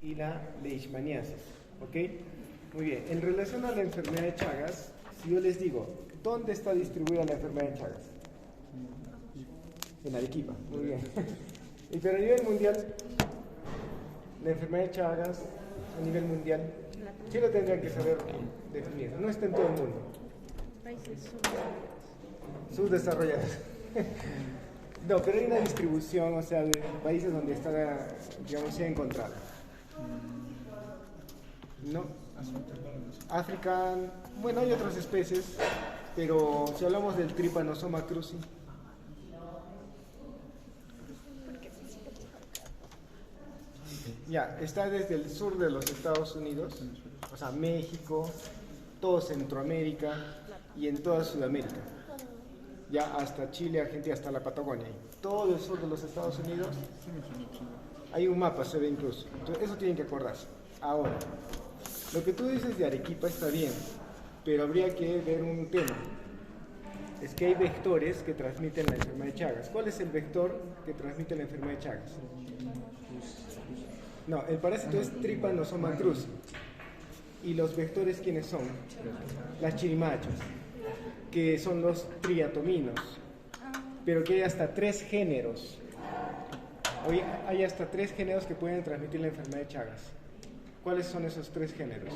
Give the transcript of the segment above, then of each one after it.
y la leishmaniasis, ¿ok? Muy bien, en relación a la enfermedad de Chagas, si yo les digo, ¿dónde está distribuida la enfermedad de Chagas? En Arequipa, muy bien. Y pero a nivel mundial, la enfermedad de Chagas, a nivel mundial, sí lo tendrían que saber definir, no está en todo el mundo. Países Subdesarrollados. No, pero hay una distribución, o sea, de países donde está, digamos, se ha encontrado. ¿No? África, bueno, hay otras especies, pero si hablamos del Trypanosoma cruzi, ya, está desde el sur de los Estados Unidos, o sea, México, todo Centroamérica y en toda Sudamérica, ya hasta Chile, Argentina, hasta la Patagonia, todo el sur de los Estados Unidos, hay un mapa, se ve incluso, entonces eso tienen que acordarse. Ahora, lo que tú dices de Arequipa está bien, pero habría que ver un tema. Es que hay vectores que transmiten la enfermedad de Chagas. ¿Cuál es el vector que transmite la enfermedad de Chagas? No, el parásito es Trypanosoma cruzi. ¿Y los vectores quiénes son? Las chirimachas, que son los triatominos, pero que hay hasta 3 géneros. Hoy hay hasta 3 géneros que pueden transmitir la enfermedad de Chagas. ¿Cuáles son esos 3 géneros?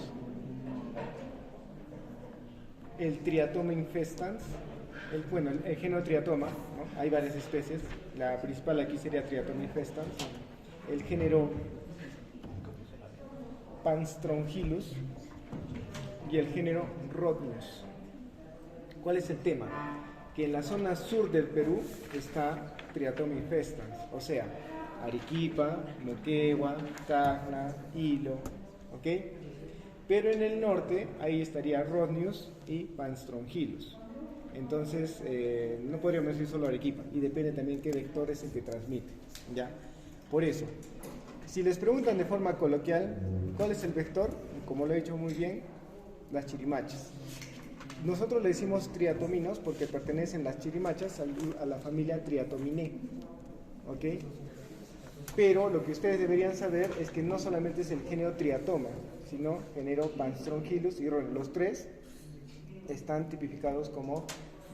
El Triatoma infestans, el género Triatoma, ¿no? Hay varias especies, la principal aquí sería Triatoma infestans, el género Panstronghilus y el género Rhodnius. ¿Cuál es el tema? Que en la zona sur del Perú está Triatoma infestans, o sea, Arequipa, Moquegua, Tacna, Hilo, ¿ok? Pero en el norte, ahí estaría Rhodnius y Panstronghilus. Entonces, no podríamos decir solo Arequipa, y depende también qué vector es el que transmite, ¿ya? Por eso, si les preguntan de forma coloquial, ¿cuál es el vector? Como lo he dicho muy bien, las chirimachas. Nosotros le decimos triatominos porque pertenecen las chirimachas a la familia Triatominae, ¿ok? Pero lo que ustedes deberían saber es que no solamente es el género Triatoma, sino género Panstronghilus y Rhodnius. Los 3 están tipificados como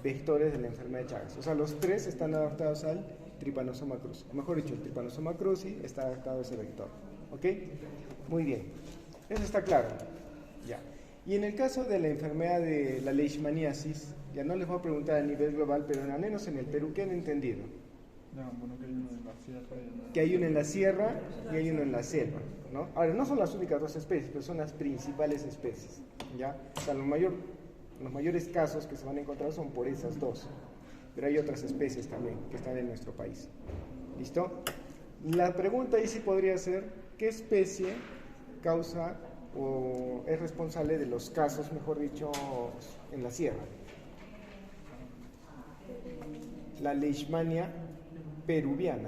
vectores de la enfermedad de Chagas. O sea, los 3 están adaptados al Trypanosoma cruzi. O mejor dicho, el Trypanosoma cruzi está adaptado a ese vector. ¿Ok? Muy bien. Eso está claro. Ya. Y en el caso de la enfermedad de la leishmaniasis, ya no les voy a preguntar a nivel global, pero al menos en el Perú, ¿qué han entendido? No, bueno, que hay uno en la sierra y uno... Que hay uno en la sierra y hay uno en la selva, ¿no? Ahora, no son las únicas 2 especies, pero son las principales especies, ¿ya? O sea, los mayores casos que se van a encontrar son por esas 2, pero hay otras especies también que están en nuestro país. ¿Listo? La pregunta ahí sí podría ser, ¿qué especie causa o es responsable de los casos, mejor dicho, en la sierra? La Leishmania peruviana.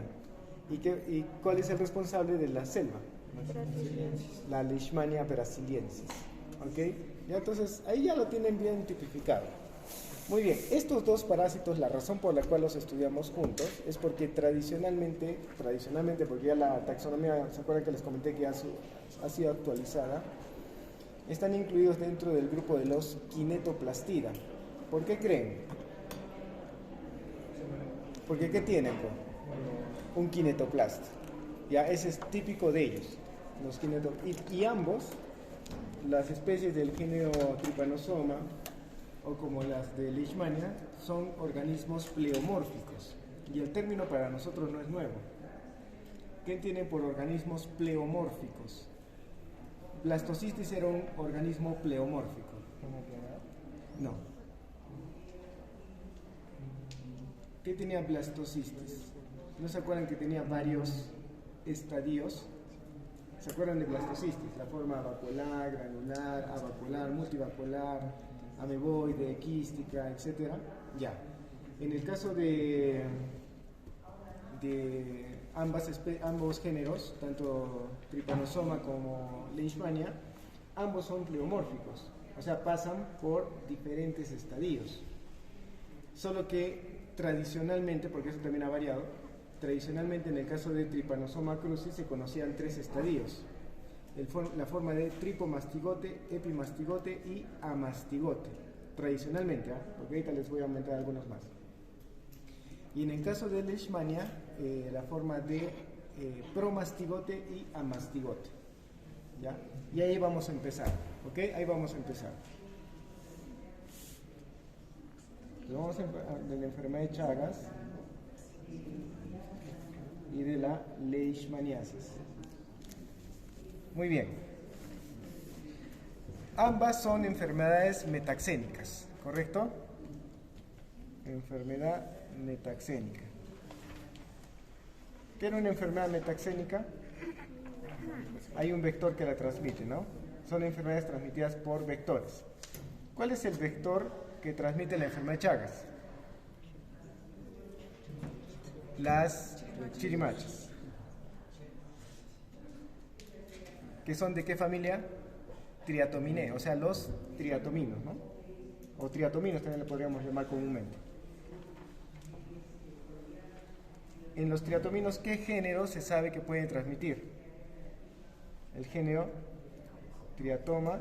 ¿Y cuál es el responsable de la selva? La Leishmania brasiliensis. ¿Ok? Ya, entonces, ahí ya lo tienen bien tipificado. Muy bien, estos 2 parásitos, la razón por la cual los estudiamos juntos es porque tradicionalmente, porque ya la taxonomía, ¿se acuerdan que les comenté que ha sido actualizada? Están incluidos dentro del grupo de los Kinetoplastida. ¿Por qué creen? Porque ¿qué tienen? Un kinetoplasta. Ya, ese es típico de ellos. Los y ambos, las especies del género Trypanosoma o como las de Leishmania, son organismos pleomórficos. Y el término para nosotros no es nuevo. ¿Qué entienden por organismos pleomórficos? Blastocystis era un organismo pleomórfico. No. ¿Qué tenía blastocystis? ¿No se acuerdan que tenía varios estadios? ¿Se acuerdan de blastocystis? La forma vacuolar, granular, avacuolar, multivacuolar, ameboide, quística, etc. Ya. En el caso de ambos géneros, tanto Trypanosoma como Leishmania, ambos son pleomórficos, o sea, pasan por diferentes estadios. Solo que tradicionalmente, porque eso también ha variado, tradicionalmente en el caso de Trypanosoma cruzi se conocían 3 estadios. la forma de tripomastigote, epimastigote y amastigote, tradicionalmente, porque ahorita les voy a aumentar algunos más. Y en el caso de Leishmania, la forma de promastigote y amastigote. ¿Ya? Y ahí vamos a empezar, ¿ok? Ahí vamos a empezar. Entonces vamos a empezar de la enfermedad de Chagas y de la leishmaniasis. Muy bien. Ambas son enfermedades metaxénicas, ¿correcto? Enfermedad metaxénica. ¿Qué era una enfermedad metaxénica? Hay un vector que la transmite, ¿no? Son enfermedades transmitidas por vectores. ¿Cuál es el vector que transmite la enfermedad de Chagas? Las chirimachas. ¿Que son de qué familia? Triatominae, o sea, los triatominos, ¿no? O triatominos también le podríamos llamar comúnmente. En los triatominos, ¿qué género se sabe que pueden transmitir? El género Triatoma,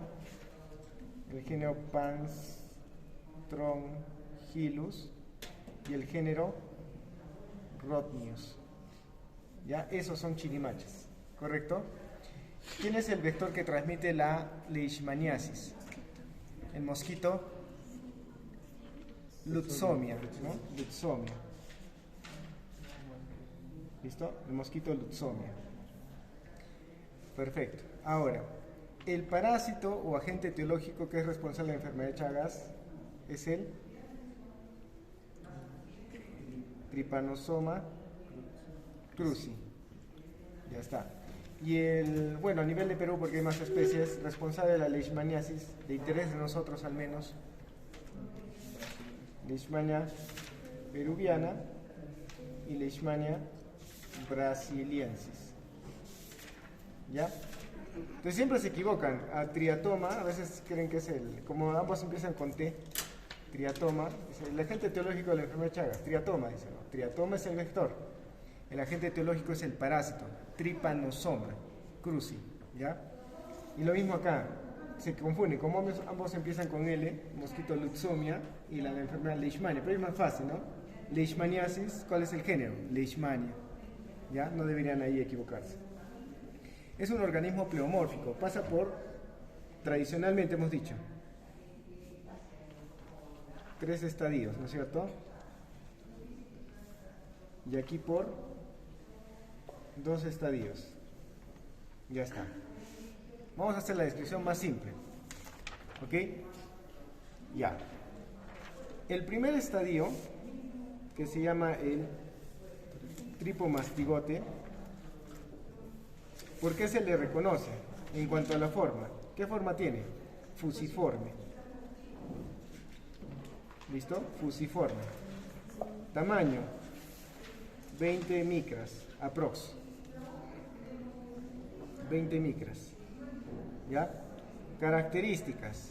el género Panstrongyllus y el género Rhodnius. ¿Ya? Esos son chirimachas, ¿correcto? ¿Quién es el vector que transmite la leishmaniasis? El mosquito Lutzomia, ¿no? Lutzomia. ¿Listo? El mosquito Lutzomia. Perfecto. Ahora, el parásito o agente etiológico que es responsable de la enfermedad de Chagas es el Trypanosoma cruzi. Ya está. Y bueno, a nivel de Perú, porque hay más especies, responsable de la leishmaniasis, de interés de nosotros al menos, Leishmania peruviana y Leishmania brasiliensis. ¿Ya? Entonces siempre se equivocan. A triatoma, a veces creen que es como ambos empiezan con T, triatoma, es el agente etiológico de la enfermedad de Chagas, triatoma, dice, ¿no? Triatoma es el vector. El agente etiológico es el parásito, Trypanosoma cruzi, ¿ya? Y lo mismo acá, se confunde, como ambos empiezan con L, mosquito Lutzomia y la enfermedad Leishmania, pero es más fácil, ¿no? Leishmaniasis, ¿cuál es el género? Leishmania, ¿ya? No deberían ahí equivocarse. Es un organismo pleomórfico, pasa por, tradicionalmente hemos dicho, 3 estadios, ¿no es cierto? Y aquí por 2 estadios. Ya está. Vamos a hacer la descripción más simple. ¿Ok? Ya. El primer estadio, que se llama el tripomastigote, ¿por qué se le reconoce? En cuanto a la forma. ¿Qué forma tiene? Fusiforme. ¿Listo? Fusiforme. Tamaño, 20 micras, aprox. 20 micras. ¿Ya? Características.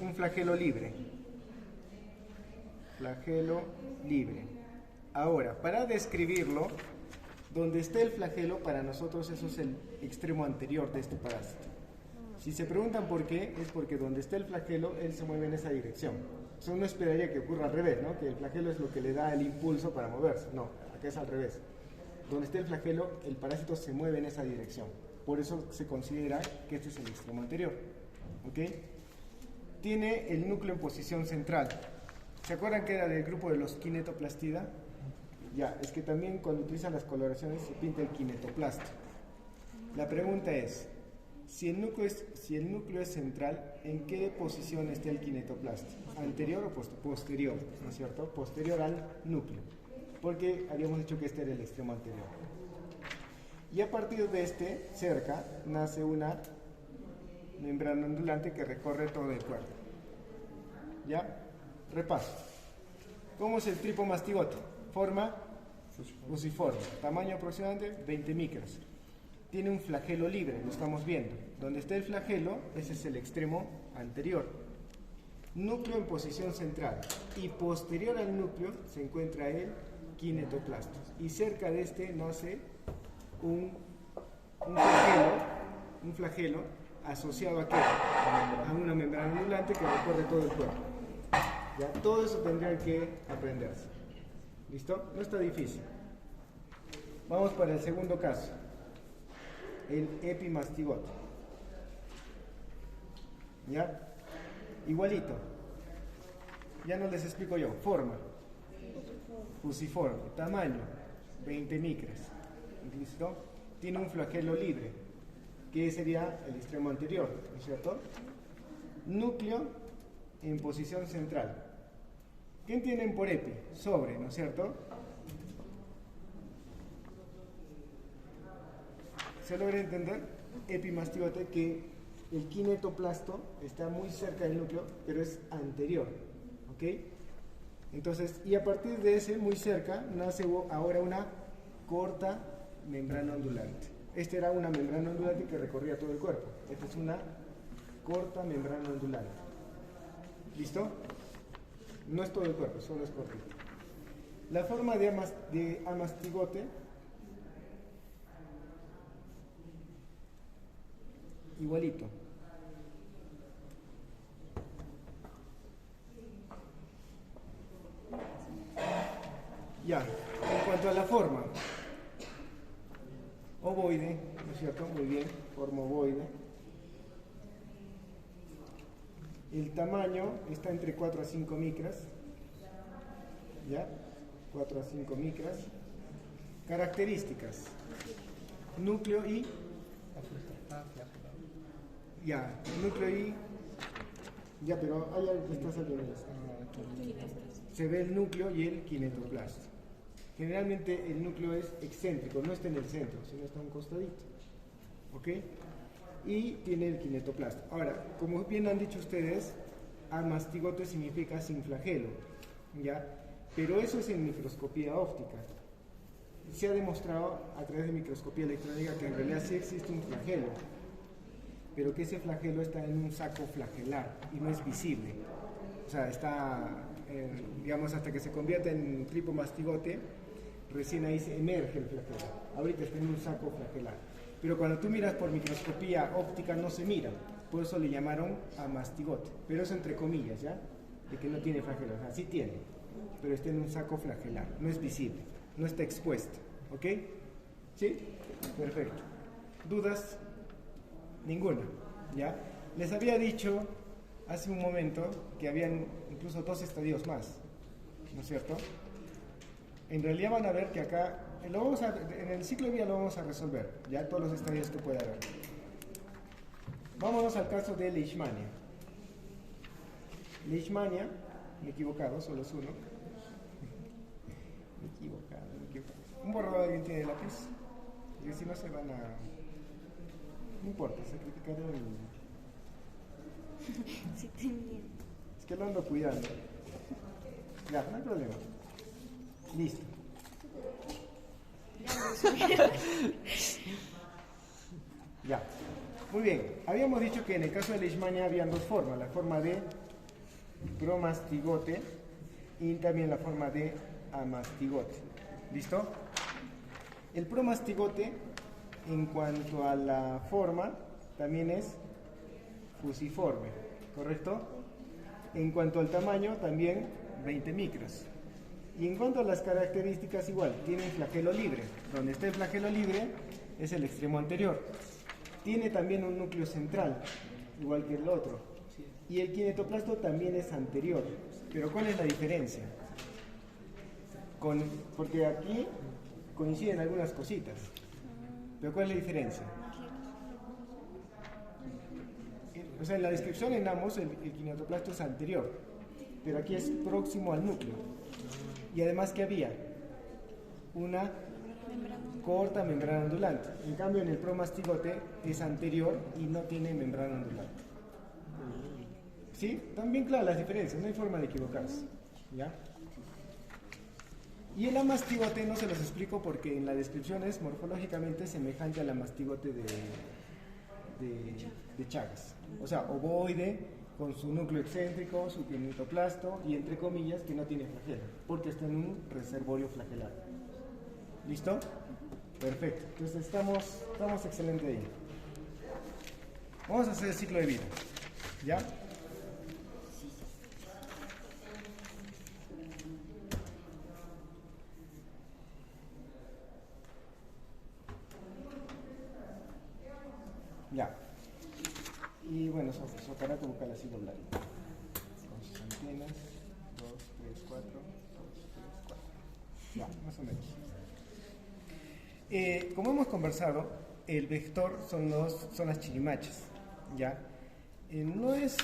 Un flagelo libre. Flagelo libre. Ahora, para describirlo, donde está el flagelo, para nosotros eso es el extremo anterior de este parásito. Si se preguntan por qué, es porque donde está el flagelo, él se mueve en esa dirección. Eso uno esperaría que ocurra al revés, ¿no? Que el flagelo es lo que le da el impulso para moverse. No, acá es al revés. Donde está el flagelo, el parásito se mueve en esa dirección. Por eso se considera que este es el extremo anterior. ¿Ok? Tiene el núcleo en posición central. ¿Se acuerdan que era del grupo de los kinetoplastida? Ya, es que también cuando utilizan las coloraciones se pinta el kinetoplasto. La pregunta es, si el núcleo es central, ¿en qué posición está el kinetoplasto? ¿Anterior o posterior? ¿No es cierto? Posterior al núcleo, porque habíamos dicho que este era el extremo anterior. Y a partir de este, cerca, nace una membrana ondulante que recorre todo el cuerpo. ¿Ya? Repaso. ¿Cómo es el tripomastigote? Forma fusiforme, tamaño aproximadamente 20 micras. Tiene un flagelo libre, lo estamos viendo. Donde está el flagelo, ese es el extremo anterior. Núcleo en posición central. Y posterior al núcleo se encuentra el kinetoplasto. Y cerca de este nace un un flagelo asociado a qué? A una membrana ondulante que recorre todo el cuerpo. Ya, todo eso tendrían que aprenderse. ¿Listo? No está difícil. Vamos para el segundo caso, el epimastigote. ¿Ya? Igualito. Ya no les explico yo. Forma. Fusiforme. Tamaño. 20 micras. ¿Listo? Tiene un flagelo libre, que sería el extremo anterior, ¿no es cierto? Núcleo en posición central. ¿Qué entienden por epi? Sobre, ¿no es cierto? ¿Se logra entender? Epimastigote, que el kinetoplasto está muy cerca del núcleo, pero es anterior, ¿ok? Entonces, y a partir de ese, muy cerca, nace ahora una corta membrana ondulante. Esta era una membrana ondulante que recorría todo el cuerpo. Esta es una corta membrana ondulante. ¿Listo? No es todo el cuerpo, solo es cortito. La forma de amastigote, igualito. Ya, en cuanto a la forma, ovoide, ¿no es cierto? Muy bien, forma ovoide. El tamaño está entre 4 a 5 micras, ¿ya? 4 a 5 micras. Características, núcleo y... Ya, núcleo y... Ya, pero hay algo que está saliendo. Se ve el núcleo y el kinetoplasto. Generalmente el núcleo es excéntrico, no está en el centro, sino está a un costadito. ¿Ok? Y tiene el kinetoplasto. Ahora, como bien han dicho ustedes, amastigote significa sin flagelo, ¿ya? Pero eso es en microscopía óptica. Se ha demostrado a través de microscopía electrónica que en realidad sí existe un flagelo, pero que ese flagelo está en un saco flagelar y no es visible. O sea, está, digamos, hasta que se convierte en tripomastigote, recién ahí se emerge el flagelo. Ahorita está en un saco flagelar. Pero cuando tú miras por microscopía óptica no se mira, por eso le llamaron amastigote. Pero eso entre comillas, ¿ya? De que no tiene flagelo. O sea, sí tiene, pero está en un saco flagelar, no es visible, no está expuesto. ¿Ok? ¿Sí? Perfecto. ¿Dudas? Ninguna. ¿Ya? Les había dicho hace un momento que habían incluso 2 estadios más, ¿no es cierto? En realidad van a ver que acá, en el ciclo de vida lo vamos a resolver, ya todos los estadios que pueda haber. Vámonos al caso de Leishmania. Leishmania, me he equivocado, solo es uno. Me he equivocado. Un borrador, ¿alguien tiene lápiz? Porque si no se van a... No importa, sacrificaré el... Sí, tenía. Es que lo ando cuidando. Ya, no hay problema. Listo. Ya. Muy bien. Habíamos dicho que en el caso de Leishmania habían 2 formas. La forma de promastigote y también la forma de amastigote. ¿Listo? El promastigote, en cuanto a la forma, también es fusiforme, ¿correcto? En cuanto al tamaño, también 20 micras. Y en cuanto a las características, igual, tiene un flagelo libre. Donde está el flagelo libre es el extremo anterior. Tiene también un núcleo central, igual que el otro. Y el kinetoplasto también es anterior. Pero ¿cuál es la diferencia? Porque aquí coinciden algunas cositas. Pero ¿cuál es la diferencia? O sea, en la descripción en ambos el kinetoplasto es anterior, pero aquí es próximo al núcleo. Y además, ¿qué había? Una corta membrana ondulante. En cambio, en el promastigote es anterior y no tiene membrana ondulante. ¿Sí? También claras las diferencias, no hay forma de equivocarse. ¿Ya? Y el amastigote no se los explico porque en la descripción es morfológicamente semejante al amastigote de Chagas. O sea, ovoide, con su núcleo excéntrico, su kinetoplasto y entre comillas que no tiene flagelo, porque está en un reservorio flagelar. ¿Listo? Perfecto. Entonces estamos excelente ahí. Vamos a hacer el ciclo de vida. ¿Ya? Ya. Y bueno, su aparato bucal así dobladito. Con sus antenas. 2, 3, 4. 2, 3, 4. Ya, más o menos. Como hemos conversado, el vector son las chirimachas. ¿Ya? No es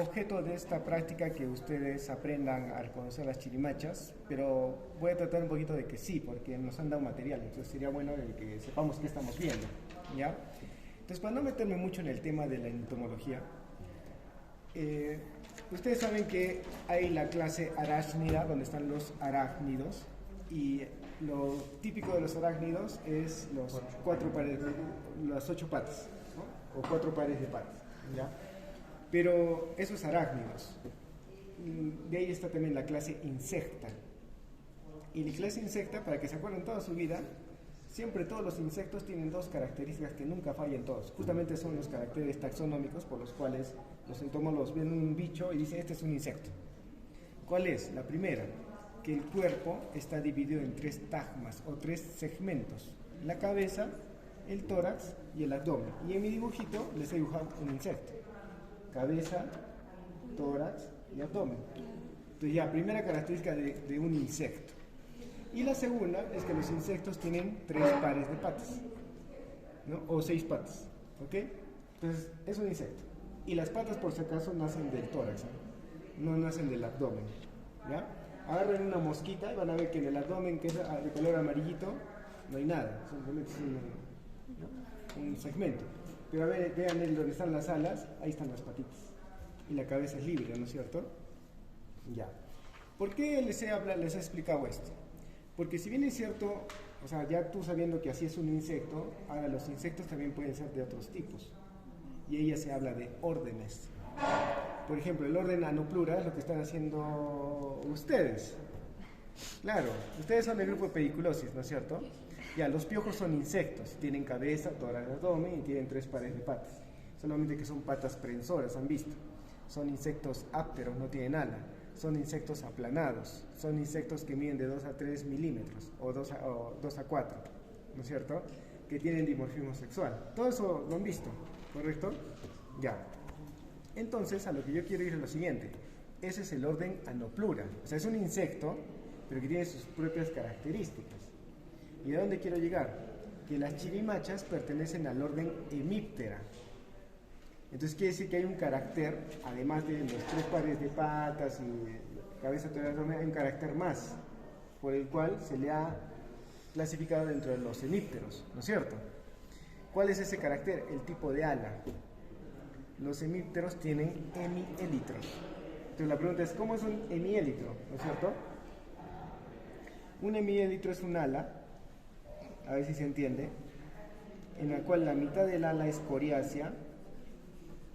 objeto de esta práctica que ustedes aprendan al conocer las chirimachas, pero voy a tratar un poquito de que sí, porque nos han dado material, entonces sería bueno que sepamos qué estamos viendo, ¿ya? Entonces, para no meterme mucho en el tema de la entomología, ustedes saben que hay la clase arácnida, donde están los arácnidos, y lo típico de los arácnidos es las 8 patas, ¿no? O 4 pares de patas, ¿ya? Pero esos arácnidos, de ahí está también la clase insecta. Y la clase insecta, para que se acuerden toda su vida, siempre todos los insectos tienen dos características que nunca fallan todos. Justamente son los caracteres taxonómicos por los cuales los entomólogos ven un bicho y dicen, este es un insecto. ¿Cuál es? La primera, que el cuerpo está dividido en 3 tagmas o 3 segmentos. La cabeza, el tórax y el abdomen. Y en mi dibujito les he dibujado un insecto. Cabeza, tórax y abdomen. Entonces ya, primera característica de un insecto. Y la segunda es que los insectos tienen 3 pares de patas, ¿no? O 6 patas, ¿ok? Entonces es un insecto. Y las patas, por si acaso, nacen del tórax, no nacen del abdomen, ¿ya? Agarren una mosquita y van a ver que en el abdomen, que es de color amarillito, no hay nada, simplemente es un segmento. Pero a ver, vean donde están las alas, ahí están las patitas. Y la cabeza es libre, ¿no es cierto? Ya. ¿Por qué les he explicado esto? Porque si bien es cierto, o sea, ya tú sabiendo que así es un insecto, ahora los insectos también pueden ser de otros tipos. Y ahí ya se habla de órdenes. Por ejemplo, el orden Anoplura es lo que están haciendo ustedes. Claro, ustedes son del grupo de Pediculosis, ¿no es cierto? Ya, los piojos son insectos, tienen cabeza, tórax, abdomen y tienen 3 pares de patas. Solamente que son patas prensoras, han visto. Son insectos ápteros, no tienen ala. Son insectos aplanados, son insectos que miden de 2 a 3 milímetros o 2 a 4, ¿no es cierto? Que tienen dimorfismo sexual. Todo eso lo han visto, ¿correcto? Ya. Entonces, a lo que yo quiero ir es lo siguiente. Ese es el orden Anoplura. O sea, es un insecto, pero que tiene sus propias características. ¿Y a dónde quiero llegar? Que las chirimachas pertenecen al orden Hemiptera. Entonces quiere decir que hay un carácter, además de los 3 pares de patas y cabeza, tórax, abdomen, hay un carácter más, por el cual se le ha clasificado dentro de los hemípteros, ¿no es cierto? ¿Cuál es ese carácter? El tipo de ala. Los hemípteros tienen hemiélitros. Entonces la pregunta es, ¿cómo es un hemiélitro? ¿No es cierto? Un hemiélitro es un ala, a ver si se entiende, en la cual la mitad del ala es coriácea,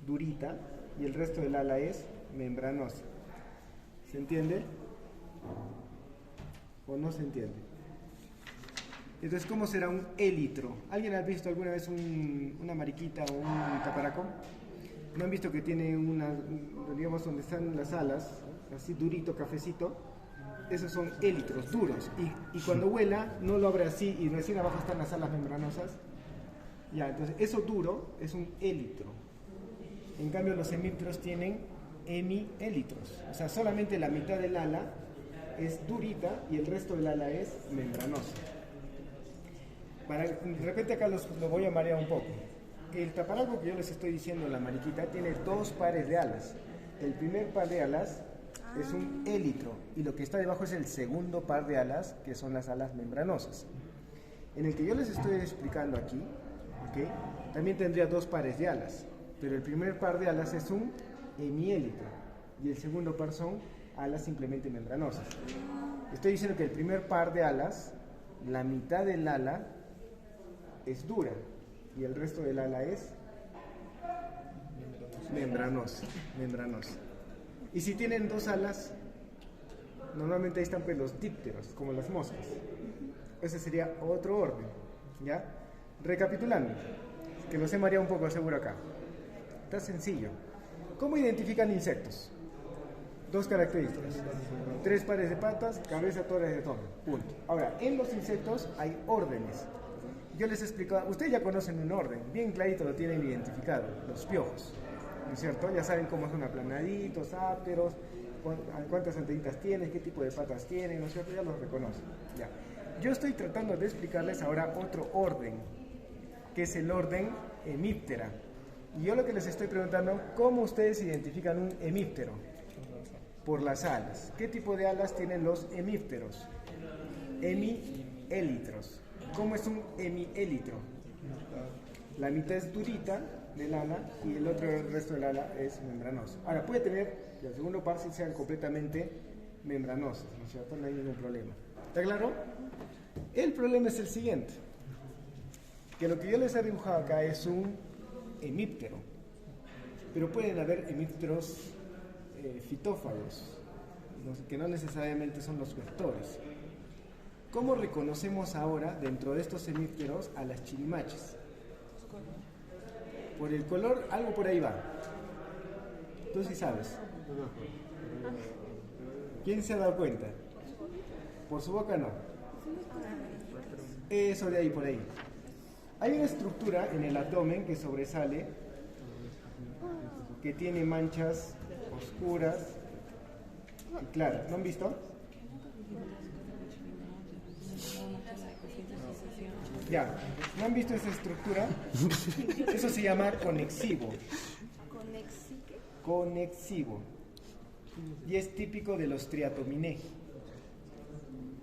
durita, y el resto del ala es membranosa. ¿Se entiende? ¿O no se entiende? Entonces, ¿cómo será un élitro? ¿Alguien ha visto alguna vez una mariquita o un taparaco? ¿No han visto que tiene digamos, donde están las alas, así durito, cafecito? Esos son élitros, duros. Y cuando vuela, no lo abre así y recién abajo están las alas membranosas. Ya, entonces, eso duro es un élitro. En cambio, los hemípteros tienen hemiélitros. O sea, solamente la mitad del ala es durita y el resto del ala es membranosa. De repente acá lo voy a marear un poco. El taparaco que yo les estoy diciendo, la mariquita, tiene 2 pares de alas. El primer par de alas es un élitro y lo que está debajo es el segundo par de alas, que son las alas membranosas. En el que yo les estoy explicando aquí, ¿okay? También tendría 2 pares de alas. Pero el primer par de alas es un hemiélitro y el segundo par son alas simplemente membranosas. Estoy diciendo que el primer par de alas, la mitad del ala es dura y el resto del ala es membranosa. Y si tienen 2 alas, normalmente ahí están pues los dípteros, como las moscas. Ese sería otro orden, ¿ya? Recapitulando, que los he mareado un poco seguro acá. Está sencillo. ¿Cómo identifican insectos? Dos características. 3 pares de patas, cabeza, tórax y abdomen. Punto. Ahora, en los insectos hay órdenes. Yo les he explicado, ustedes ya conocen un orden, bien clarito lo tienen identificado, los piojos, ¿no es cierto? Ya saben cómo son aplanaditos, ápteros, cuántas antenitas tienen, qué tipo de patas tienen, ¿no es cierto? Ya los reconocen. Ya. Yo estoy tratando de explicarles ahora otro orden, que es el orden hemíptera. Y yo lo que les estoy preguntando, ¿cómo ustedes identifican un hemíptero? Por las alas. ¿Qué tipo de alas tienen los hemípteros? Hemiélitros. ¿Cómo es un hemiélitro? La mitad es durita del ala y el resto del ala es membranoso. Ahora, puede tener que el segundo par sí sean completamente membranosos, ¿no es cierto? No hay ningún problema. ¿Está claro? El problema es el siguiente, que lo que yo les he dibujado acá es un hemíptero, pero pueden haber hemípteros fitófagos, que no necesariamente son los vectores. ¿Cómo reconocemos ahora dentro de estos hemípteros a las chirimaches? Por el color, algo por ahí va. Tú sí sabes. ¿Quién se ha dado cuenta? Por su boca no. Eso de ahí, por ahí. Hay una estructura en el abdomen que sobresale, que tiene manchas oscuras y claras. ¿No han visto? Ya, ¿no han visto esa estructura? Eso se llama conexivo. Conexivo. Y es típico de los triatominae.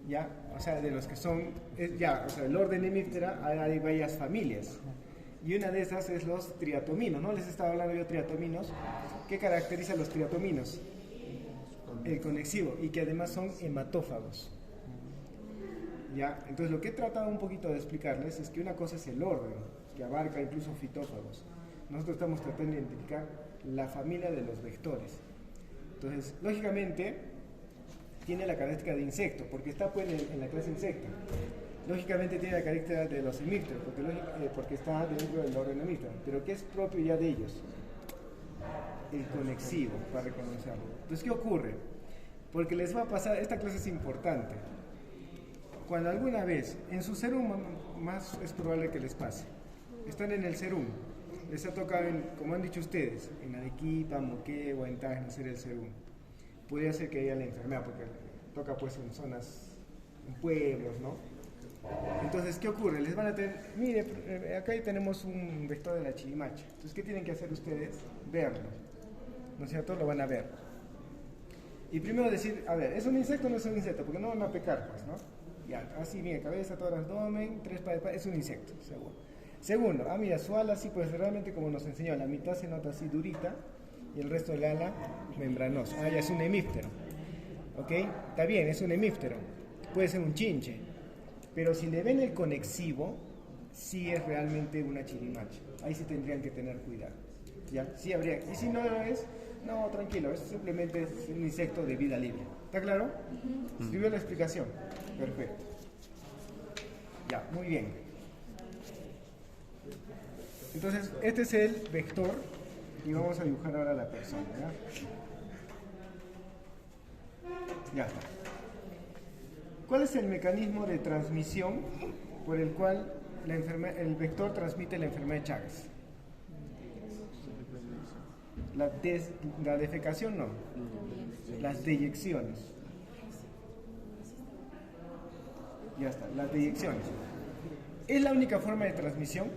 ¿Ya? O sea, de los que son, o sea, el orden hemíptera hay varias familias. Y una de esas es los triatominos, ¿no? Les estaba hablando yo de triatominos. ¿Qué caracteriza a los triatominos? El conexivo, y que además son hematófagos. ¿Ya? Entonces lo que he tratado un poquito de explicarles es que una cosa es el orden, que abarca incluso fitófagos. Nosotros estamos tratando de identificar la familia de los vectores. Entonces, lógicamente, tiene la característica de insecto, porque está pues en la clase insecta. Lógicamente tiene la característica de los hemípteros, porque está dentro del orden hemíptero. Pero ¿qué es propio ya de ellos? El conexivo, para reconocerlo. Entonces, ¿qué ocurre? Porque les va a pasar, esta clase es importante. Cuando alguna vez, en su serum más es probable que les pase, están en el serum, les ha tocado, como han dicho ustedes, en Arequipa, Moquegua, en Tacna, hacer el serum. Podría ser que haya la enfermedad, porque toca pues en zonas, en pueblos, ¿no? Entonces, ¿qué ocurre? Les van a tener, mire, acá tenemos un vector de la chirimacha. Entonces, ¿qué tienen que hacer ustedes? Verlo, ¿no es cierto? Lo van a ver. Y primero decir, a ver, ¿es un insecto o no es un insecto? Porque no van a pecar, pues, ¿no? Ya, así, mira, cabeza, tórax, abdomen, 3 pares, es un insecto, seguro. Segundo, mira, su ala sí, pues realmente como nos enseñó, la mitad se nota así durita y el resto del ala membranosa. Ya es un hemíptero. ¿Ok? Está bien, es un hemíptero. Puede ser un chinche. Pero si le ven el conexivo, sí es realmente una chirimacha. Ahí sí tendrían que tener cuidado. ¿Ya? Sí habría. Y si no lo es, no, tranquilo, eso simplemente es un insecto de vida libre. ¿Está claro? ¿Escribió la explicación? Perfecto. Ya, muy bien. Entonces, este es el vector y vamos a dibujar ahora a la persona. Ya está. ¿Cuál es el mecanismo de transmisión por el cual el vector transmite la enfermedad de Chagas? La defecación no, las deyecciones. Ya está, las deyecciones. ¿Es la única forma de transmisión?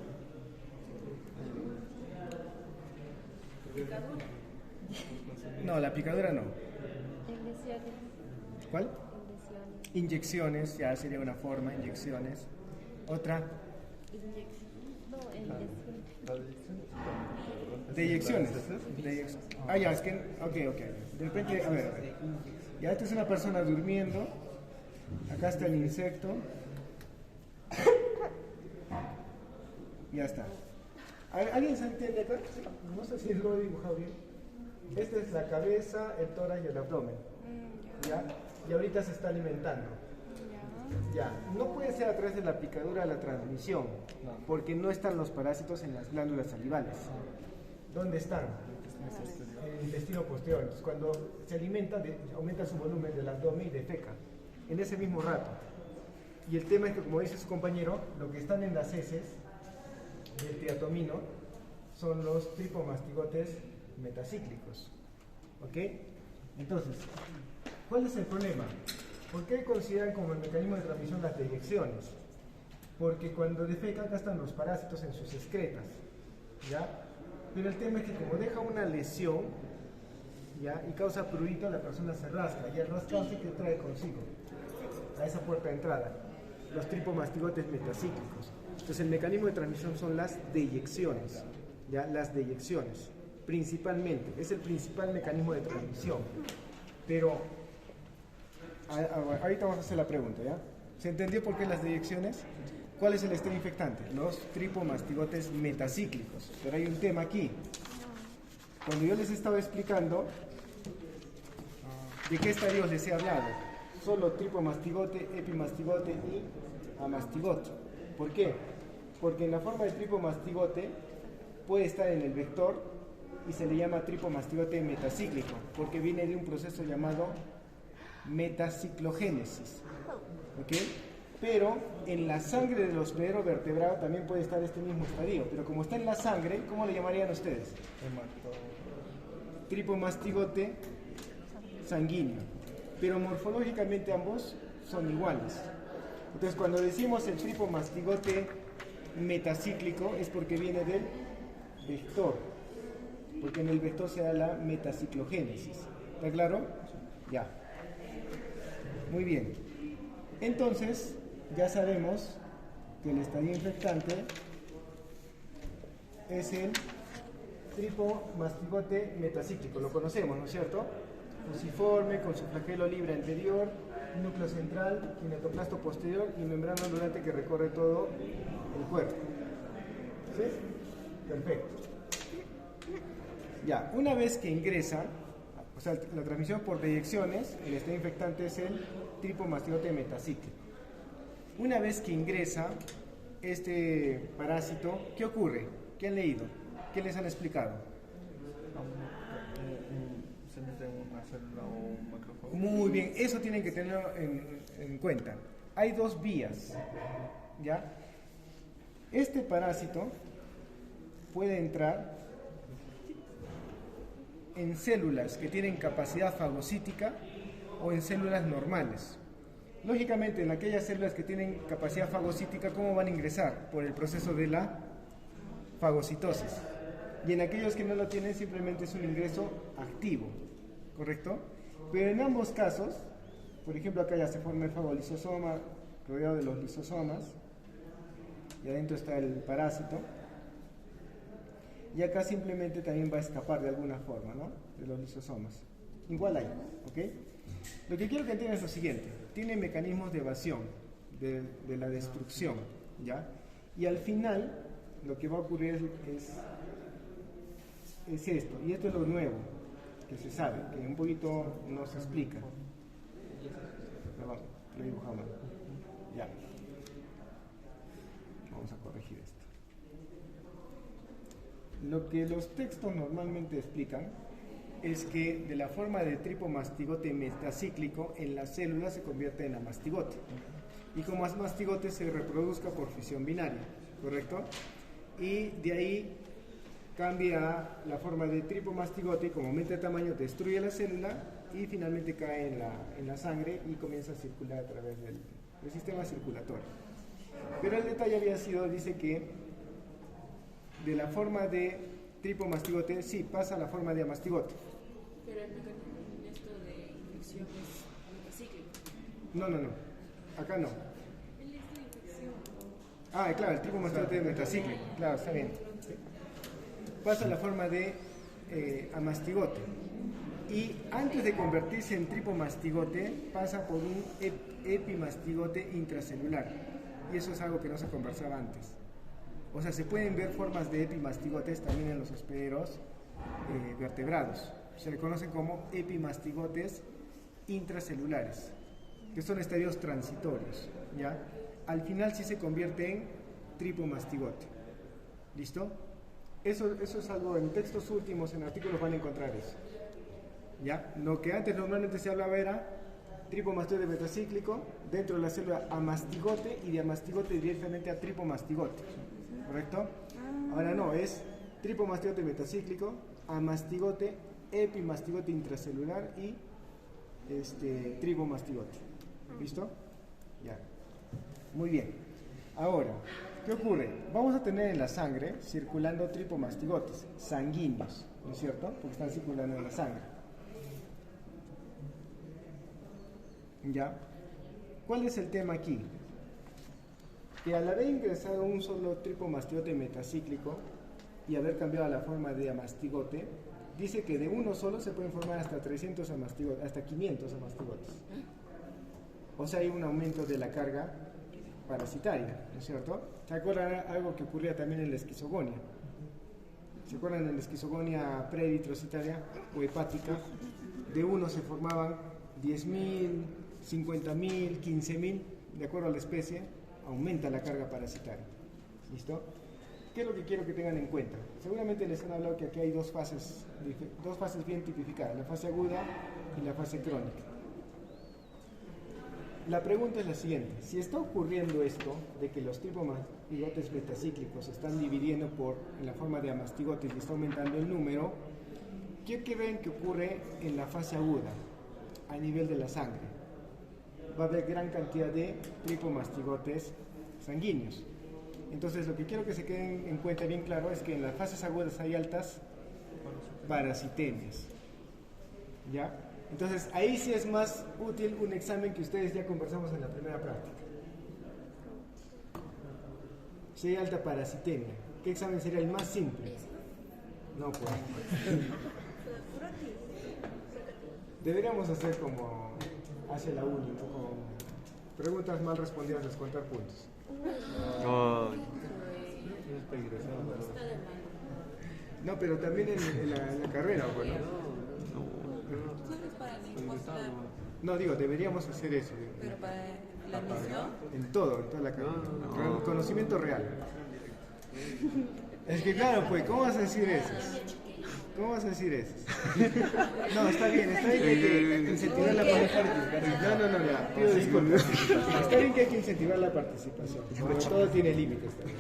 No, la picadura no. ¿Cuál? Inyecciones, ya sería una forma, inyecciones. Otra. Deyecciones. Ya, es que, ok. De repente, a ver. Ya esta es una persona durmiendo. Acá está el insecto. Ya está. ¿Alguien se entiende acá? No sé si lo he dibujado bien. Esta es la cabeza, el tórax y el abdomen. ¿Ya? Y ahorita se está alimentando. Ya. No puede ser a través de la picadura la transmisión, porque no están los parásitos en las glándulas salivales. ¿Dónde están? En el intestino posterior. Entonces, cuando se alimenta, aumenta su volumen del abdomen y defeca. En ese mismo rato. Y el tema es que, como dice su compañero, lo que están en las heces del triatomino son los tripomastigotes metacíclicos. ¿Ok? Entonces, ¿cuál es el problema? ¿Por qué consideran como el mecanismo de transmisión las deyecciones? Porque cuando defeca, acá están los parásitos en sus excretas, ¿ya? Pero el tema es que como deja una lesión, ¿ya? Y causa prurito, la persona se rasca, y al rascarse, ¿qué trae consigo? A esa puerta de entrada, los tripomastigotes metacíclicos. Entonces el mecanismo de transmisión son las deyecciones, ¿ya? Las deyecciones, principalmente, es el principal mecanismo de transmisión. Pero, ahorita vamos a hacer la pregunta, ¿ya? ¿Se entendió por qué las deyecciones? ¿Cuál es el estado infectante? Los tripomastigotes metacíclicos. Pero hay un tema aquí. Cuando yo les estaba explicando de qué estadios les he hablado, solo tripomastigote, epimastigote y amastigote. ¿Por qué? Porque en la forma de tripomastigote puede estar en el vector y se le llama tripomastigote metacíclico, porque viene de un proceso llamado metaciclogénesis. ¿Ok? Pero en la sangre del hospedero vertebrado también puede estar este mismo estadio, pero como está en la sangre, ¿cómo le llamarían ustedes? Tripomastigote sanguíneo, pero morfológicamente ambos son iguales. Entonces cuando decimos el tripomastigote metacíclico es porque viene del vector, porque en el vector se da la metaciclogénesis. ¿Está claro? Ya. Muy bien. Entonces, ya sabemos que el estadio infectante es el tripomastigote metacíclico. Lo conocemos, ¿no es cierto? Fusiforme, con su flagelo libre anterior, núcleo central, kinetoplasto posterior y membrana ondulante que recorre todo el cuerpo. ¿Sí? Perfecto. Ya, una vez que ingresa, o sea, la transmisión por deyecciones, el estadio infectante es el tripomastigote metacíclico. Una vez que ingresa este parásito, ¿qué ocurre? ¿Qué han leído? ¿Qué les han explicado? Se mete en una célula o un macrófago. Muy bien, eso tienen que tenerlo en cuenta. Hay dos vías, ¿ya? Este parásito puede entrar en células que tienen capacidad fagocítica o en células normales. Lógicamente, en aquellas células que tienen capacidad fagocítica, ¿cómo van a ingresar? Por el proceso de la fagocitosis. Y en aquellos que no lo tienen, simplemente es un ingreso activo, ¿correcto? Pero en ambos casos, por ejemplo, acá ya se forma el fagolisosoma rodeado de los lisosomas, y adentro está el parásito, y acá simplemente también va a escapar de alguna forma, ¿no? De los lisosomas. Igual ahí, ¿ok? Lo que quiero que entiendan es lo siguiente: tiene mecanismos de evasión, de la destrucción, ¿ya? Y al final, lo que va a ocurrir es esto, y esto es lo nuevo, que se sabe, que un poquito no se explica. Perdón, lo he dibujado mal. Ya. Vamos a corregir esto. Lo que los textos normalmente explican es que de la forma de tripomastigote metacíclico en la célula se convierte en amastigote, y como amastigote se reproduzca por fisión binaria, ¿correcto? Y de ahí cambia a la forma de tripomastigote y como aumenta de tamaño destruye la célula y finalmente cae en la sangre y comienza a circular a través del sistema circulatorio. Pero el detalle había sido, dice que de la forma de tripomastigote sí pasa a la forma de amastigote. Pero el mecanismo de esto de infección es metacíclico. No, acá no. El esto de infección. Ah, claro, el tripomastigote es metacíclico, claro, está bien. Pasa a la forma de amastigote. Y antes de convertirse en tripomastigote, pasa por un epimastigote intracelular. Y eso es algo que no se conversaba antes. O sea, se pueden ver formas de epimastigotes también en los hospederos vertebrados. Se le conocen como epimastigotes intracelulares, que son estadios transitorios, ¿ya? Al final sí se convierte en tripomastigote. ¿Listo? Eso es algo, en textos últimos, en artículos van a encontrar eso. ¿Ya? Lo que antes normalmente se hablaba era tripomastiote metacíclico dentro de la célula amastigote y de amastigote directamente a tripomastigote. ¿Correcto? Ahora no, es tripomastiote metacíclico, amastigote, epimastigote intracelular y tripomastigote. ¿Listo? Ya. Muy bien. Ahora, ¿qué ocurre? Vamos a tener en la sangre circulando tripomastigotes sanguíneos, ¿no es cierto? Porque están circulando en la sangre. ¿Ya? ¿Cuál es el tema aquí? Que al haber ingresado un solo tripomastiote metacíclico y haber cambiado la forma de amastigote, dice que de uno solo se pueden formar hasta 300 amastigotes, hasta 500 amastigotes. O sea, hay un aumento de la carga parasitaria, ¿no es cierto? ¿Se acuerdan algo que ocurría también en la esquizogonia? ¿Se acuerdan en la esquizogonia preeritrocitaria o hepática? De uno se formaban 10.000, 50.000, 15.000, de acuerdo a la especie, aumenta la carga parasitaria. ¿Listo? ¿Qué es lo que quiero que tengan en cuenta? Seguramente les han hablado que aquí hay dos fases bien tipificadas, la fase aguda y la fase crónica. La pregunta es la siguiente: si está ocurriendo esto de que los tripomastigotes metacíclicos se están dividiendo en la forma de amastigotes y está aumentando el número, ¿qué creen que ocurre en la fase aguda a nivel de la sangre? Va a haber gran cantidad de tripomastigotes sanguíneos. Entonces, lo que quiero que se queden en cuenta bien claro es que en las fases agudas hay altas parasitemias. ¿Ya? Entonces, ahí sí es más útil un examen que ustedes ya conversamos en la primera práctica. Si hay alta parasitemia, ¿qué examen sería el más simple? No, pues. Deberíamos hacer como hace la uni, ¿no? Con preguntas mal respondidas, descontar puntos. No, pero también en la carrera, bueno. No, digo, deberíamos hacer eso. Pero para la admisión. En toda la carrera. Conocimiento real. Es que claro, pues, ¿cómo vas a decir eso? ¿Cómo vas a decir eso? No, está bien que hay que incentivar la participación. No, ya, pido disculpas. Está bien que hay que incentivar la participación, pero todo tiene límites también.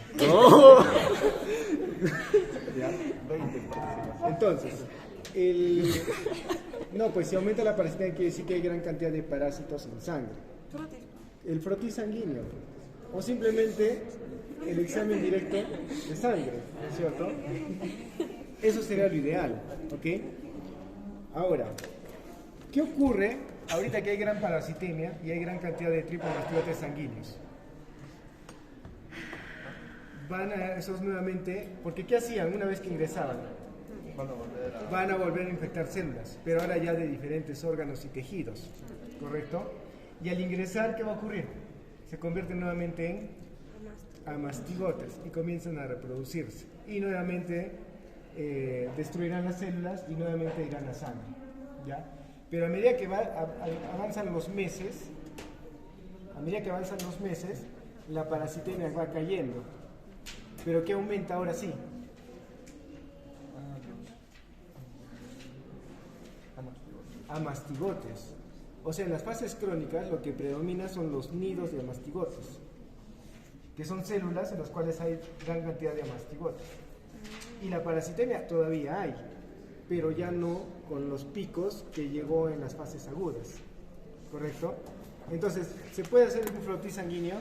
¿Ya? Entonces, no, pues si aumenta la parasitemia quiere decir que hay gran cantidad de parásitos en sangre. El frotis sanguíneo, o simplemente el examen directo de sangre, ¿no es cierto? Eso sería lo ideal, ¿ok? Ahora, ¿qué ocurre ahorita que hay gran parasitemia y hay gran cantidad de tripomastigotes sanguíneos? Van a esos nuevamente, porque ¿qué hacían una vez que ingresaban? Van a volver a infectar células, pero ahora ya de diferentes órganos y tejidos, ¿correcto? Y al ingresar, ¿qué va a ocurrir? Se convierten nuevamente en amastigotes y comienzan a reproducirse. Y nuevamente destruirán las células y nuevamente irán a sangre, ¿ya? Pero a medida que avanzan los meses, la parasitemia va cayendo. ¿Pero qué aumenta ahora sí? Amastigotes. O sea, en las fases crónicas lo que predomina son los nidos de amastigotes, que son células en las cuales hay gran cantidad de amastigotes. Y la parasitemia todavía hay, pero ya no con los picos que llegó en las fases agudas, ¿correcto? Entonces, ¿se puede hacer un frotis sanguíneo?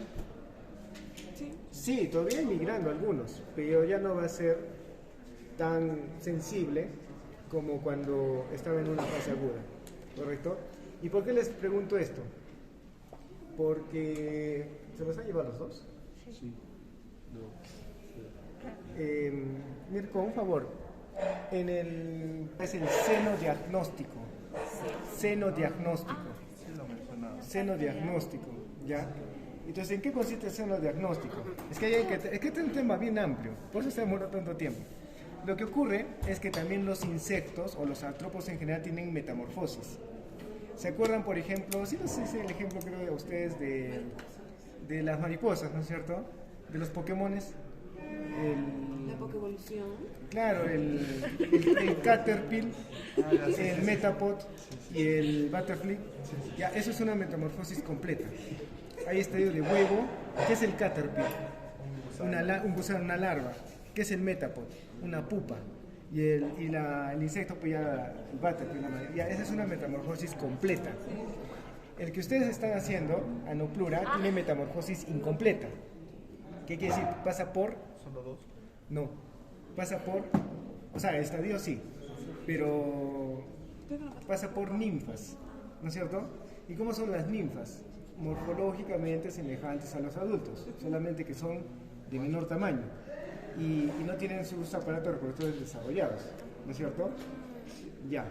Sí, todavía migrando algunos, pero ya no va a ser tan sensible como cuando estaba en una fase aguda, ¿correcto? ¿Y por qué les pregunto esto? Porque... ¿se los han llevado los dos? Sí. Mirko, un favor. Es el seno diagnóstico. Seno diagnóstico, ¿ya? Entonces, ¿en qué consiste el seno diagnóstico? Es que es un tema bien amplio, por eso se demora tanto tiempo. Lo que ocurre es que también los insectos o los artrópodos en general tienen metamorfosis. ¿Se acuerdan, por ejemplo, sí, no sé si el ejemplo creo de ustedes de las mariposas, ¿no es cierto? De los Pokémones, La poca evolución. Claro, el Caterpillar, el Metapod y el Butterfly. Ya, eso es una metamorfosis completa. Hay estadio de huevo. ¿Qué es el Caterpillar? Un gusano, una larva. ¿Qué es el Metapod? Una pupa. Y el insecto, pues ya el Butterfly. Ya, esa es una metamorfosis completa. El que ustedes están haciendo, Anoplura, tiene metamorfosis incompleta. ¿Qué quiere decir? Pasa por... ¿Solo dos? No, pasa por... O sea, estadio sí, pero pasa por ninfas, ¿no es cierto? ¿Y cómo son las ninfas? Morfológicamente semejantes a los adultos, solamente que son de menor tamaño y no tienen sus aparatos reproductores desarrollados, ¿no es cierto? Ya,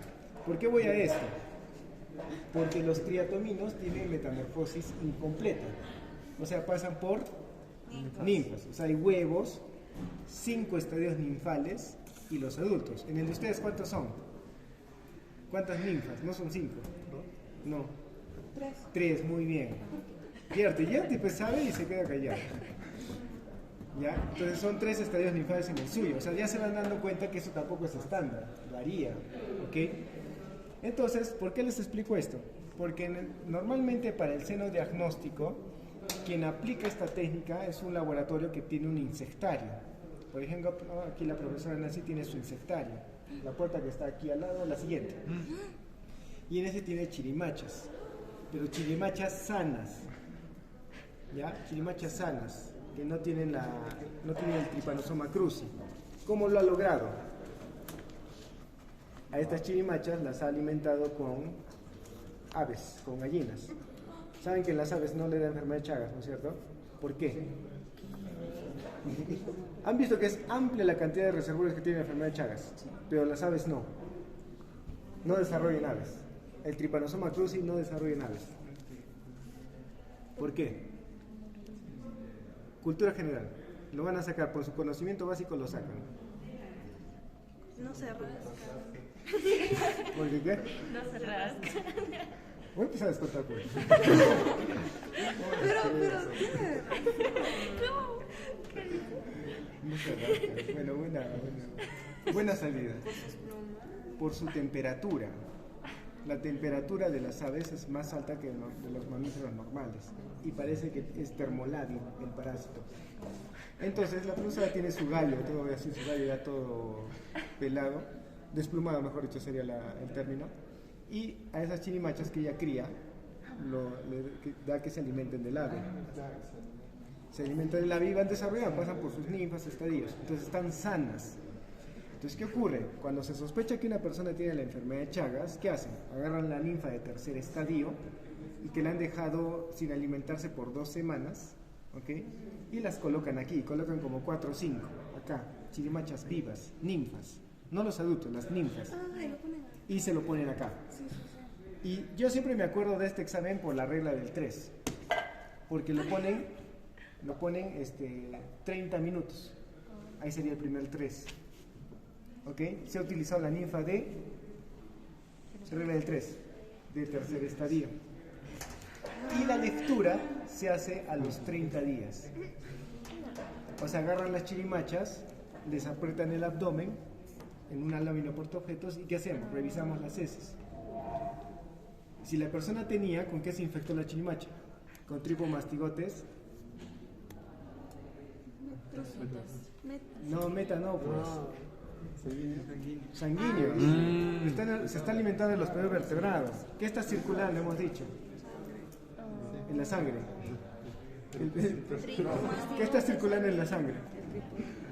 ¿por qué voy a esto? Porque los triatominos tienen metamorfosis incompleta, o sea, pasan por ninfas, o sea, hay huevos, 5 estadios ninfales y los adultos. ¿En el de ustedes cuántos son? ¿Cuántas ninfas? No son 5. No. 3, muy bien. Yerti pues sabe y se queda callado. ¿Ya? Entonces son 3 estadios ninfales en el suyo. O sea, ya se van dando cuenta que eso tampoco es estándar, varía. ¿Ok? Entonces, ¿por qué les explico esto? Porque normalmente para el seno diagnóstico, quien aplica esta técnica es un laboratorio que tiene un insectario. Por ejemplo, aquí la profesora Nancy tiene su insectario. La puerta que está aquí al lado es la siguiente. Y en ese tiene chirimachas, pero chirimachas sanas. ¿Ya? Chirimachas sanas, que no tienen el Trypanosoma cruzi. ¿Cómo lo ha logrado? A estas chirimachas las ha alimentado con aves, con gallinas. Saben que las aves no le dan enfermedad de Chagas, ¿no es cierto? ¿Por qué? Han visto que es amplia la cantidad de reservorios que tienen la enfermedad de Chagas, pero las aves no. No desarrollan aves. El Trypanosoma cruzi no desarrolla aves. ¿Por qué? Cultura general. Lo van a sacar, por su conocimiento básico lo sacan. No se rasca. ¿Por qué? No se rasca. Voy a empezar a descontar pues. Pero, No se rasca. Bueno, buena salida. Por su temperatura. La temperatura de las aves es más alta que de los mamíferos normales y parece que es termolábil el parásito. Entonces la profesora tiene su gallo, todo así, su gallo ya todo pelado, desplumado mejor dicho sería el término, y a esas chirimachas que ella cría da que se alimenten del ave. Se alimentan del ave y van desarrollando, pasan por sus ninfas, estadios, entonces están sanas. Entonces, ¿qué ocurre? Cuando se sospecha que una persona tiene la enfermedad de Chagas, ¿qué hacen? Agarran la ninfa de tercer estadio y que la han dejado sin alimentarse por 2 semanas, ¿ok? Y las colocan aquí, colocan como 4 o 5, acá, chirimachas vivas, ninfas, no los adultos, las ninfas. Y se lo ponen acá. Y yo siempre me acuerdo de este examen por la regla del 3, porque lo ponen 30 minutos, ahí sería el primer 3. ¿Ok? Se ha utilizado la ninfa de regla del 3, de tercer estadio. Y la lectura se hace a los 30 días. O sea, agarran las chirimachas, les aprietan el abdomen en una lámina portaobjetos y ¿qué hacemos? Revisamos las heces. Si la persona tenía, ¿con qué se infectó la chirimacha? Con tripomastigotes. No, meta no, pues. Sanguíneo. Se está alimentando de los peores vertebrados. ¿Qué está circulando, hemos dicho? En la sangre. ¿Qué está circulando en la sangre?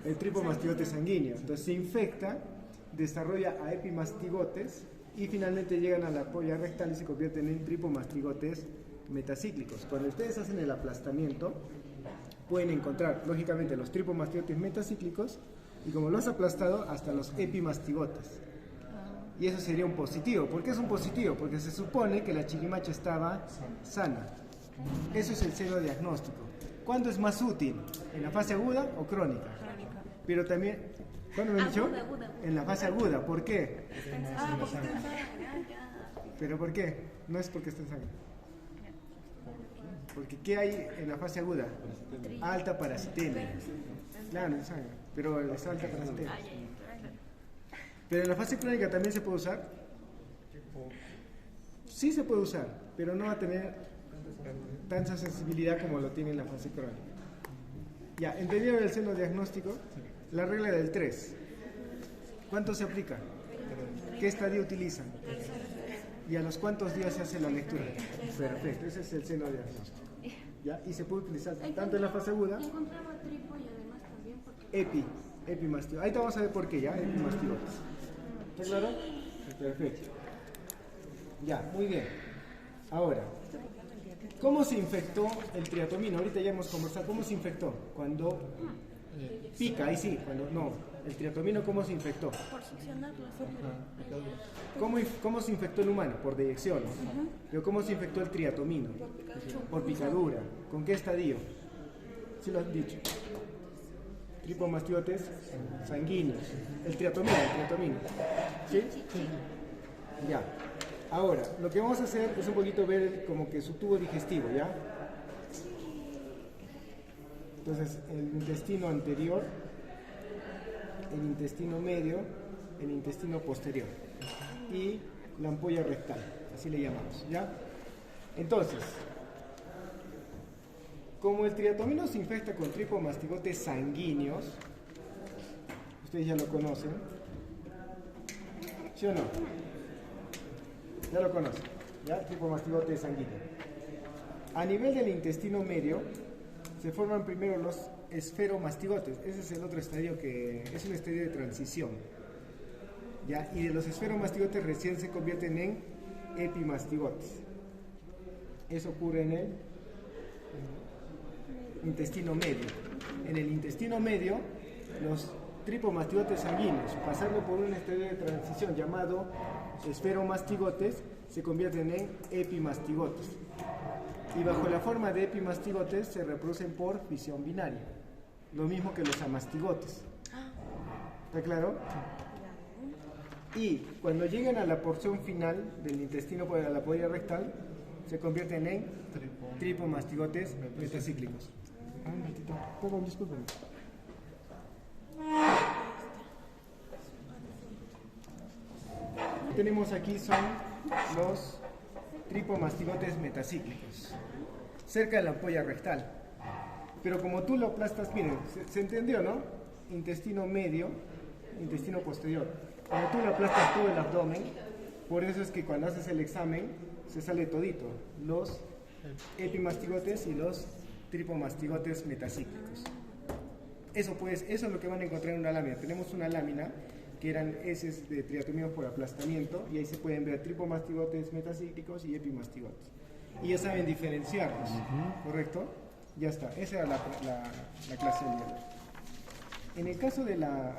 El tripomastigote sanguíneo. Entonces se infecta, desarrolla a epimastigotes y finalmente llegan a la polla rectal y se convierten en tripomastigotes metacíclicos. Cuando ustedes hacen el aplastamiento, pueden encontrar, lógicamente, los tripomastigotes metacíclicos y como lo has aplastado, hasta los epimastigotes. Y eso sería un positivo. ¿Por qué es un positivo? Porque se supone que la chirimacha estaba sana. Eso es el seno diagnóstico. ¿Cuándo es más útil? ¿En la fase aguda o crónica? Pero también, ¿cuándo me han dicho? Aguda. En la fase aguda. ¿Por qué? ¿Pero por qué? No es porque está en sangre. Porque ¿qué hay en la fase aguda? Alta parasitemia. Claro, en sangre. pero les falta para este. Ah, ya. Pero en la fase crónica también se puede usar. Sí se puede usar, pero no va a tener tanta sensibilidad como lo tiene en la fase crónica. Ya, entendido el seno diagnóstico, la regla del 3. ¿Cuánto se aplica? ¿Qué estadio utilizan? ¿Y a los cuántos días se hace la lectura? Perfecto, ese es el seno diagnóstico. ¿Ya? Y se puede utilizar tanto en la fase aguda, Encontraba tripo y además también porque epimastigotes. Ahí te vamos a ver por qué, ¿ya? Epimastigotes. ¿Está claro? Perfecto. Ya, muy bien. Ahora, ¿cómo se infectó el triatomino? Ahorita ya hemos conversado. ¿Cómo se infectó? Cuando pica, ahí sí. Cuando no. El triatomino, ¿cómo se infectó? Por succionar la forma. ¿Cómo se infectó el humano? Por deyección. Pero ¿cómo se infectó el triatomino? Por picadura. ¿Con qué estadio? Sí lo has dicho. Tripomastigotes sanguíneos. El triatomino. ¿Sí? Ya. Ahora, lo que vamos a hacer es un poquito ver como que su tubo digestivo, ¿ya? Entonces, el intestino anterior, el intestino medio, el intestino posterior y la ampolla rectal, así le llamamos, ¿ya? Entonces, como el triatomino se infecta con tripomastigotes sanguíneos, ustedes ya lo conocen, ¿sí o no? Ya lo conocen, ¿ya? Tripomastigote sanguíneo. A nivel del intestino medio, se forman primero los esferomastigotes. Ese es el otro estadio que es un estadio de transición, ¿ya? Y de los esferomastigotes recién se convierten en epimastigotes. Eso ocurre en el intestino medio. En el intestino medio, los tripomastigotes sanguíneos, pasando por un estadio de transición llamado esferomastigotes, se convierten en epimastigotes. Y bajo la forma de epimastigotes se reproducen por fisión binaria. Lo mismo que los amastigotes. ¿Está claro? Y cuando llegan a la porción final del intestino por la ampolla rectal, se convierten en tripomastigotes metacíclicos. Perdón, discúlpenme. Lo que tenemos aquí son los tripomastigotes metacíclicos, cerca de la ampolla rectal. Pero como tú lo aplastas, miren, se entendió, ¿no? Intestino medio, intestino posterior. Como tú lo aplastas todo el abdomen, por eso es que cuando haces el examen se sale todito, los epimastigotes y los tripomastigotes metacíclicos. Eso es lo que van a encontrar en una lámina. Tenemos una lámina que eran heces de triatomino por aplastamiento, y ahí se pueden ver tripomastigotes metacíclicos y epimastigotes. Y ya saben diferenciarlos, ¿correcto? Ya está, esa era la clase del día. En el caso de la